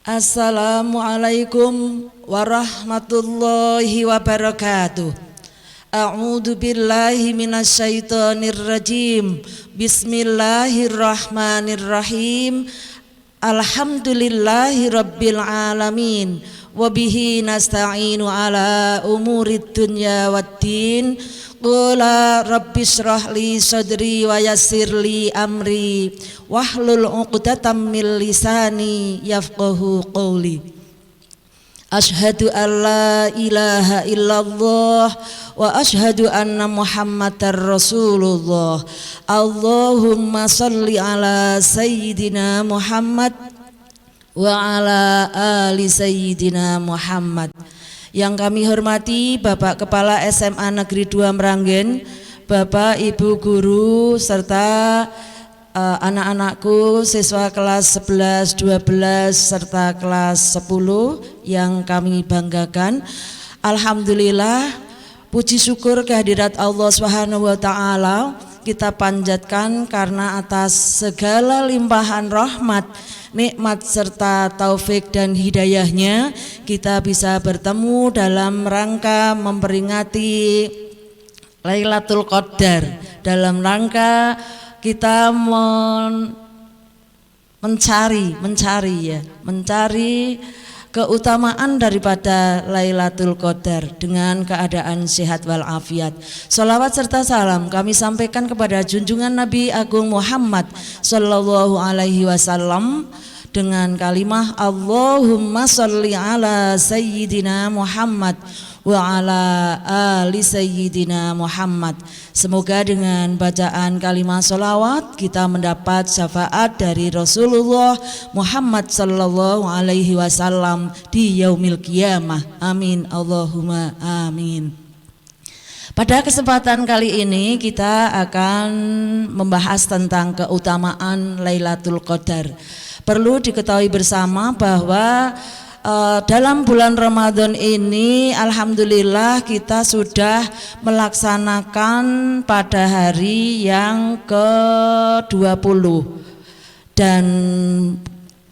Assalamualaikum warahmatullahi wabarakatuh. A'udzu billahi minasyaitonir rajim. Bismillahirrahmanirrahim. Alhamdulillahi rabbil alamin. Wabihi nasta'inu ala umurid dunya waddin. Qula rabbishrah li sadri wa yassir li amri wahlul 'uqdatam min lisani yafqahu qawli. Asyhadu an la ilaha illallah wa asyhadu anna muhammadar rasulullah. Allahumma salli ala sayyidina Muhammad wa ala ali sayyidina Muhammad. Yang kami hormati Bapak Kepala SMA Negeri 2 Meranggen, Bapak Ibu Guru serta anak-anakku siswa kelas 11, 12 serta kelas 10 yang kami banggakan. Alhamdulillah, puji syukur kehadirat Allah Subhanahu wa taala kita panjatkan karena atas segala limpahan rahmat, nikmat serta taufik dan hidayahnya kita bisa bertemu dalam rangka memperingati Lailatul Qadar, dalam rangka kita mencari keutamaan daripada Lailatul Qadar dengan keadaan sehat walafiat. Sholawat serta salam kami sampaikan kepada junjungan Nabi Agung Muhammad Sallallahu Alaihi Wasallam dengan kalimah Allahumma sholli ala sayyidina Muhammad wa ala ali sayyidina Muhammad. Semoga dengan bacaan kalimah sholawat kita mendapat syafaat dari Rasulullah Muhammad sallallahu alaihi wasallam di yaumil qiyamah. Amin Allahumma amin. Pada kesempatan kali ini kita akan membahas tentang keutamaan Lailatul Qadar. Perlu diketahui bersama bahwa dalam bulan Ramadan ini alhamdulillah kita sudah melaksanakan pada hari yang ke-20 dan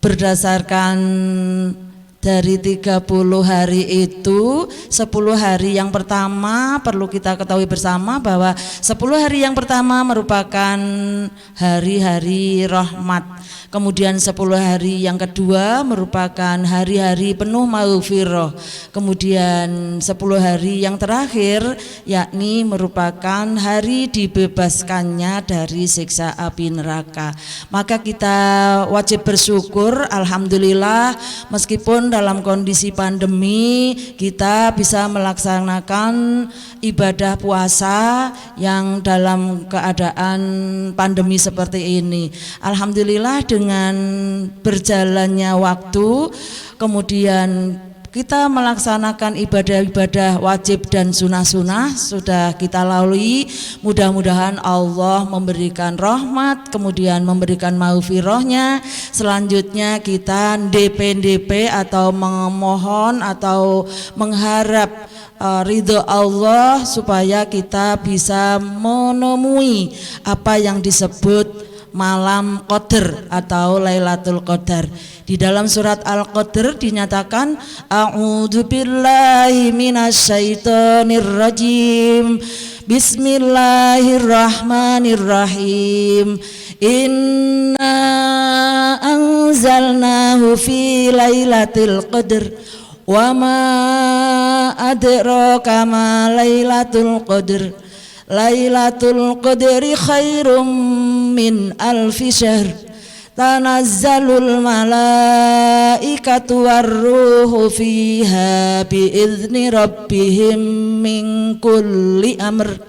berdasarkan dari 30 hari itu 10 hari yang pertama perlu kita ketahui bersama bahwa 10 hari yang pertama merupakan hari-hari rahmat. Kemudian 10 hari yang kedua merupakan hari-hari penuh maghfirah. Kemudian 10 hari yang terakhir yakni merupakan hari dibebaskannya dari siksa api neraka. Maka kita wajib bersyukur alhamdulillah meskipun dalam kondisi pandemi kita bisa melaksanakan ibadah puasa yang dalam keadaan pandemi seperti ini. Alhamdulillah dengan berjalannya waktu kemudian kita melaksanakan ibadah-ibadah wajib dan sunah-sunah sudah kita lalui. Mudah-mudahan Allah memberikan rahmat, kemudian memberikan maghfirahnya. Selanjutnya kita DP atau memohon atau mengharap ridho Allah supaya kita bisa menemui apa yang disebut malam Qadar atau Lailatul Qadar. Di dalam surat Al-Qadr dinyatakan a'udzu billahi minasyaitonir rajim. Bismillahirrahmanirrahim. Inna anzalnahu fi Lailatul Qadr wa ma adraka ma Lailatul Qadr. Lailatul Qadri khairum min alfi syahr. Tanazzalul malaikatu warruhu fiha biizni rabbihim min kulli amr.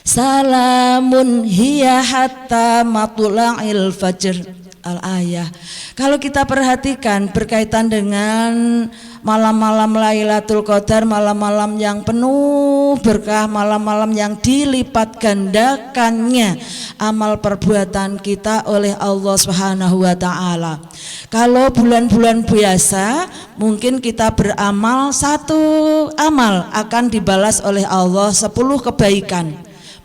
Salamun hiya hatta matla'il fajr. Al-ayah. Kalau kita perhatikan berkaitan dengan malam-malam Lailatul Qadar, malam-malam yang penuh berkah, malam-malam yang dilipat gandakannya amal perbuatan kita oleh Allah Subhanahu wa taala. Kalau bulan-bulan biasa mungkin kita beramal satu amal akan dibalas oleh Allah 10 kebaikan.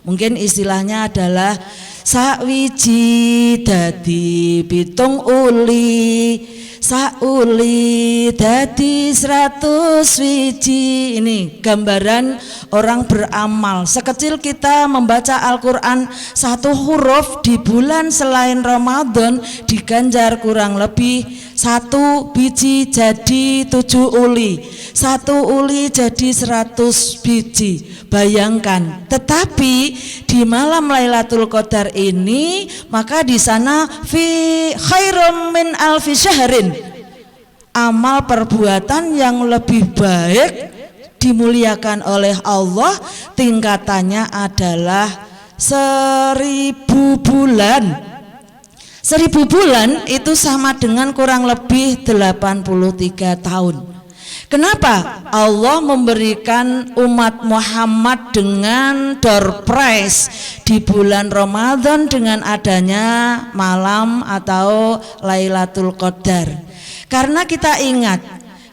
Mungkin istilahnya adalah Sawiji dadi 7 uli, sauli dadi 100 wiji. Ini gambaran orang beramal. Sekecil kita membaca Al-Quran 1 huruf di bulan selain Ramadan diganjar kurang lebih 1 biji jadi 7 uli, 1 uli jadi 100 biji. Bayangkan. Tetapi di malam Lailatul Qadar ini maka di sana fi khairum min alfi syahrin, amal perbuatan yang lebih baik dimuliakan oleh Allah, tingkatannya adalah 1000 bulan. 1000 bulan itu sama dengan kurang lebih 83 tahun. Kenapa Allah memberikan umat Muhammad dengan door prize di bulan Ramadan dengan adanya malam atau Lailatul Qadar? Karena kita ingat,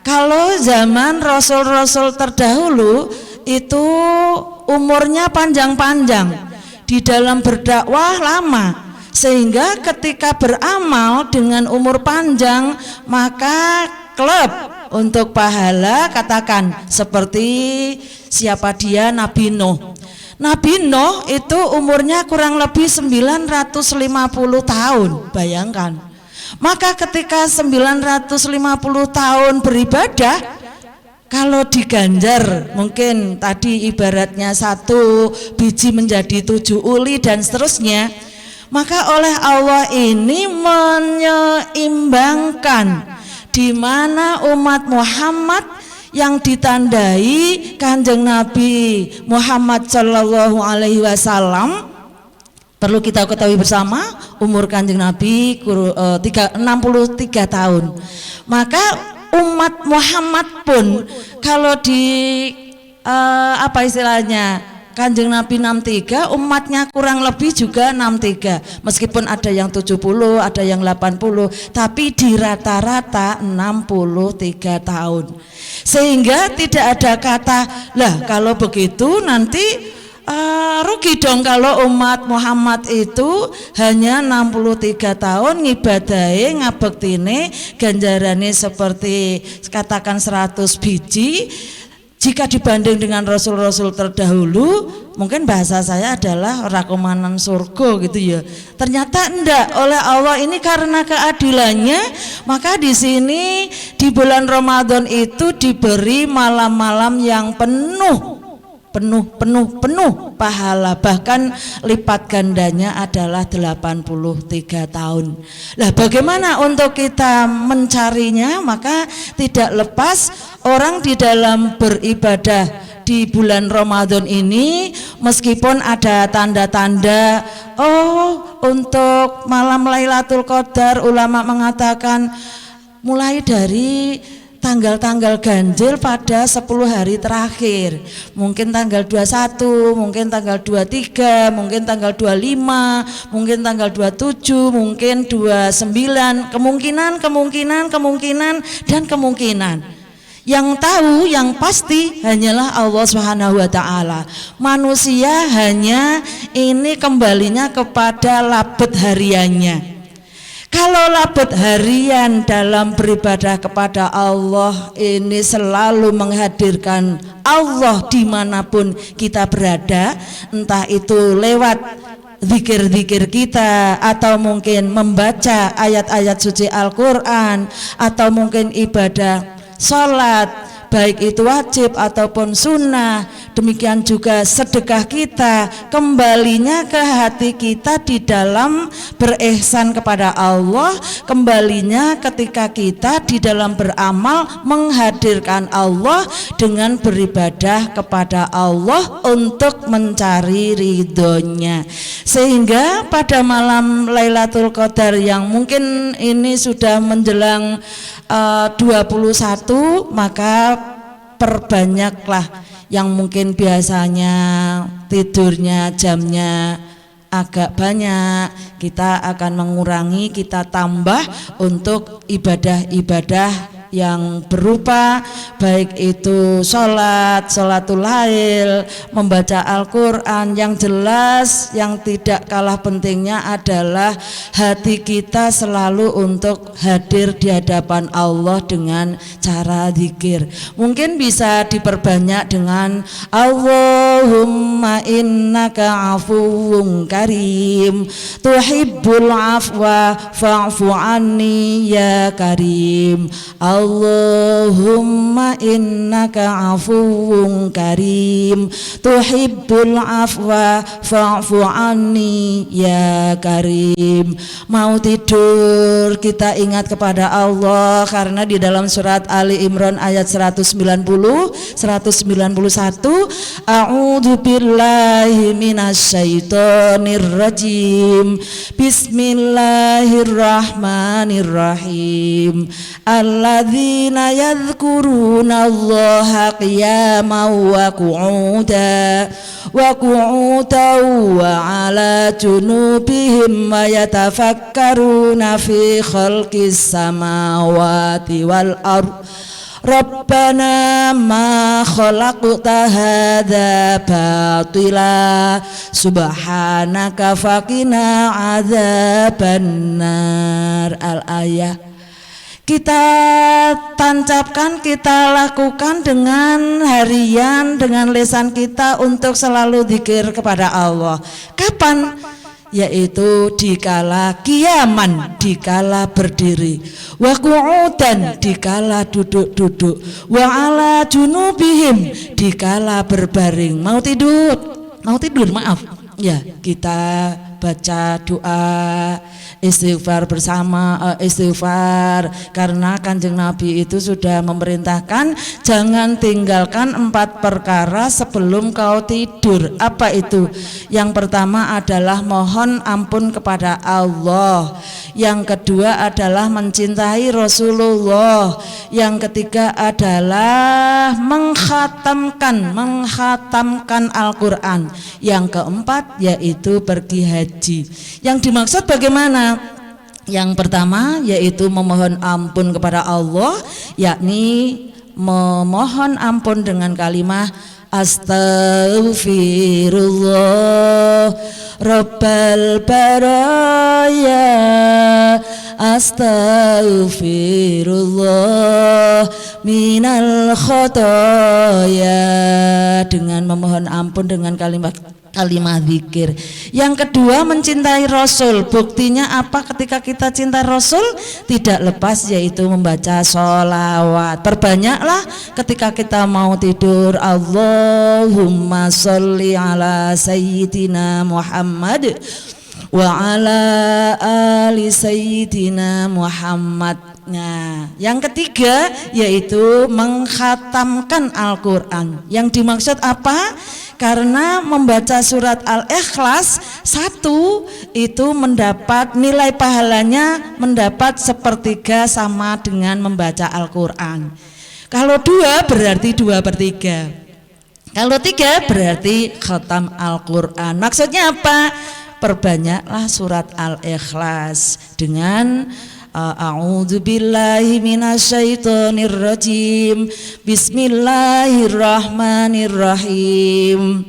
kalau zaman Rasul-Rasul terdahulu itu umurnya panjang-panjang, di dalam berdakwah lama, sehingga ketika beramal dengan umur panjang maka klub untuk pahala, katakan seperti siapa dia, Nabi Nuh. Nabi Nuh itu umurnya kurang lebih 950 tahun, bayangkan. Maka ketika 950 tahun beribadah, kalau diganjar mungkin tadi ibaratnya 1 biji menjadi 7 uli dan seterusnya, maka oleh Allah ini menyeimbangkan di mana umat Muhammad yang ditandai Kanjeng Nabi Muhammad Shallallahu Alaihi Wasallam. Perlu kita ketahui bersama, umur Kanjeng Nabi 63 tahun. Maka umat Muhammad pun kalau di apa istilahnya, Kanjeng Nabi 63, umatnya kurang lebih juga 63. Meskipun ada yang 70, ada yang 80, tapi di rata-rata 63 tahun. Sehingga tidak ada kata, lah kalau begitu nanti rugi dong kalau umat Muhammad itu hanya 63 tahun ngibadahe ngabektine ganjarane seperti katakan 100 biji. Jika dibanding dengan Rasul-Rasul terdahulu, mungkin bahasa saya adalah rakomanan surga gitu ya. Ternyata enggak, oleh Allah ini karena keadilannya, maka di sini di bulan Ramadan itu diberi malam-malam yang penuh pahala, bahkan lipat gandanya adalah 83 tahun. Lah bagaimana untuk kita mencarinya? Maka tidak lepas orang di dalam beribadah di bulan Ramadan ini, meskipun ada tanda-tanda untuk malam Lailatul Qadar, ulama mengatakan mulai dari tanggal-tanggal ganjil pada 10 hari terakhir, mungkin tanggal 21, mungkin tanggal 23, mungkin tanggal 25, mungkin tanggal 27, mungkin 29, kemungkinan. Yang tahu, yang pasti hanyalah Allah Subhanahu wa Ta'ala. Manusia hanya ini kembalinya kepada labet hariannya. Kalau labet harian dalam beribadah kepada Allah ini selalu menghadirkan Allah dimanapun kita berada, entah itu lewat zikir-zikir kita, atau mungkin membaca ayat-ayat suci Al-Quran, atau mungkin ibadah sholat, baik itu wajib ataupun sunnah. Demikian juga sedekah kita kembalinya ke hati kita di dalam berihsan kepada Allah, kembalinya ketika kita di dalam beramal menghadirkan Allah dengan beribadah kepada Allah untuk mencari ridhonya. Sehingga pada malam Lailatul Qadar yang mungkin ini sudah menjelang 21, maka perbanyaklah yang mungkin biasanya tidurnya jamnya agak banyak, kita akan mengurangi, kita tambah untuk ibadah-ibadah yang berupa baik itu sholatul lail, membaca Al-Quran. Yang jelas yang tidak kalah pentingnya adalah hati kita selalu untuk hadir di hadapan Allah dengan cara zikir. Mungkin bisa diperbanyak dengan Allahumma innaka afuwun karim tuhibbul afwa fa'fu anni ya karim. Allahumma innaka afuwun karim tuhibbul afwa fa'fu anni ya karim. Mau tidur kita ingat kepada Allah, karena di dalam surat Ali Imran ayat 190 191 a'udzu billahi minasyaitonir rajim bismillahirrahmanirrahim alladzina yadhkurunallaha qiyaman wa qu'udan wa ala junubihim wa yatafakkaruna fi khalqis samawati wal ardh Rabbana ma khalaqta hadza batila subhanaka faqina adzabannar. Al-ayah. Kita tancapkan, kita lakukan dengan harian, dengan lisan kita untuk selalu zikir kepada Allah. Kapan? Yaitu dikala kiaman, dikala berdiri, wa qu'udan, dikala duduk-duduk, wa ala junubihim, dikala berbaring. Mau tidur maaf ya, kita baca doa istighfar bersama, istighfar, karena Kanjeng Nabi itu sudah memerintahkan jangan tinggalkan 4 perkara sebelum kau tidur. Apa itu? Yang pertama adalah mohon ampun kepada Allah, yang kedua adalah mencintai Rasulullah, yang ketiga adalah mengkhatamkan Al-Quran, yang keempat yaitu pergi haji. Yang dimaksud bagaimana? Yang pertama yaitu memohon ampun kepada Allah, yakni memohon ampun dengan kalimat Astaghfirullah Rabbal baraya, Astaghfirullah minal khotoya, dengan memohon ampun dengan kalimat zikir. Yang kedua mencintai Rasul. Buktinya apa ketika kita cinta Rasul? Tidak lepas yaitu membaca sholawat. Perbanyaklah ketika kita mau tidur, Allahumma sholli ala sayyidina Muhammad wa ala ali sayyidina Muhammad. Nah, yang ketiga yaitu mengkhatamkan Al-Quran. Yang dimaksud apa? Karena membaca surat Al-Ikhlas 1 itu mendapat nilai pahalanya mendapat 1/3 sama dengan membaca Al-Quran. Kalau 2 berarti 2/3. Kalau 3 berarti khatam Al-Quran. Maksudnya apa? Perbanyaklah surat Al-Ikhlas dengan A'udzu billahi minasyaitonir rajim. Bismillahirrahmanirrahim.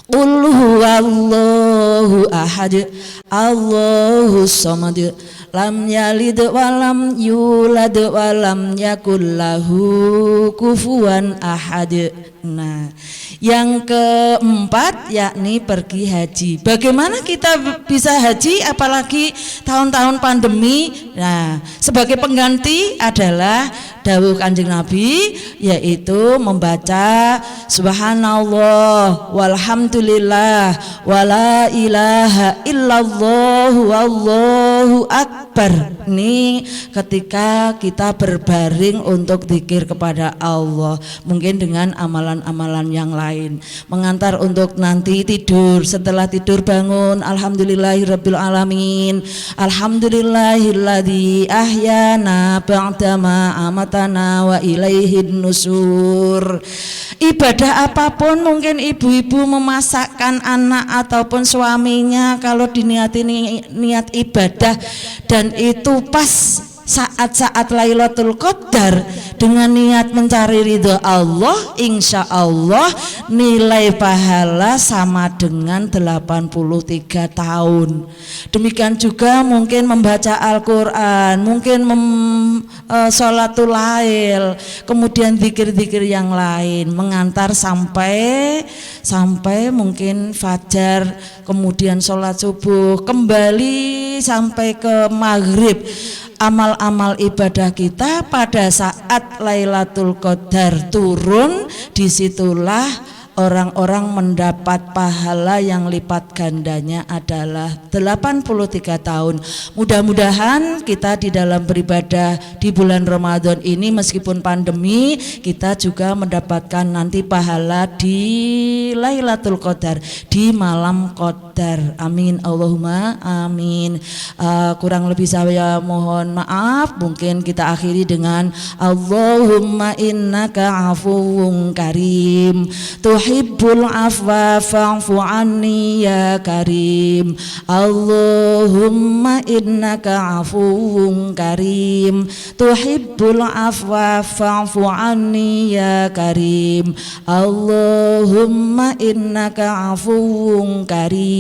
Qul huwallahu ahad, Allahus samad, lam yalid wa lam yulad wa lam yakul lahu kufuwan ahad. Nah, yang keempat yakni pergi haji. Bagaimana kita bisa haji apalagi tahun-tahun pandemi? Nah, sebagai pengganti adalah dawuh Kanjeng Nabi, yaitu membaca subhanallah walhamdulillah wala ilaha illallah wallahu akbar. Ini ketika kita berbaring untuk zikir kepada Allah, mungkin dengan amalan-amalan yang lain, mengantar untuk nanti tidur, setelah tidur bangun alhamdulillahirabbil alamin, alhamdulillahilladzi ahyana ba'dama amatana wa ilaihin nusur. Ibadah apapun, mungkin ibu-ibu memasakkan anak ataupun suaminya, kalau diniati niat ibadah dan itu pas saat-saat Lailatul Qadar dengan niat mencari ridho Allah, insya Allah nilai pahala sama dengan 83 tahun. Demikian juga mungkin membaca Al-Quran, mungkin sholatul lail, kemudian zikir-zikir yang lain, mengantar sampai mungkin fajar, kemudian sholat subuh, kembali sampai ke maghrib. Amal-amal ibadah kita pada saat Lailatul Qadar turun, disitulah orang-orang mendapat pahala yang lipat gandanya adalah 83 tahun. Mudah-mudahan kita di dalam beribadah di bulan Ramadan ini meskipun pandemi, kita juga mendapatkan nanti pahala di Lailatul Qadar, di malam Qadar. Amin Allahumma amin. Kurang lebih saya mohon maaf. Mungkin kita akhiri dengan Allahumma innaka afuwun karim tuhibbul afwa fa'fu anni ya karim. Allahumma innaka afuwun karim tuhibbul afwa fa'fu anni ya karim. Allahumma innaka afuwun karim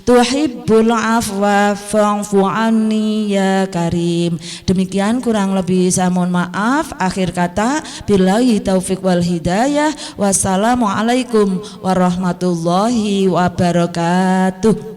tuhibbul afwa fa'fu anni ya karim. Demikian kurang lebih saya mohon maaf. Akhir kata billahi taufik wal hidayah. Wassalamualaikum warahmatullahi wabarakatuh.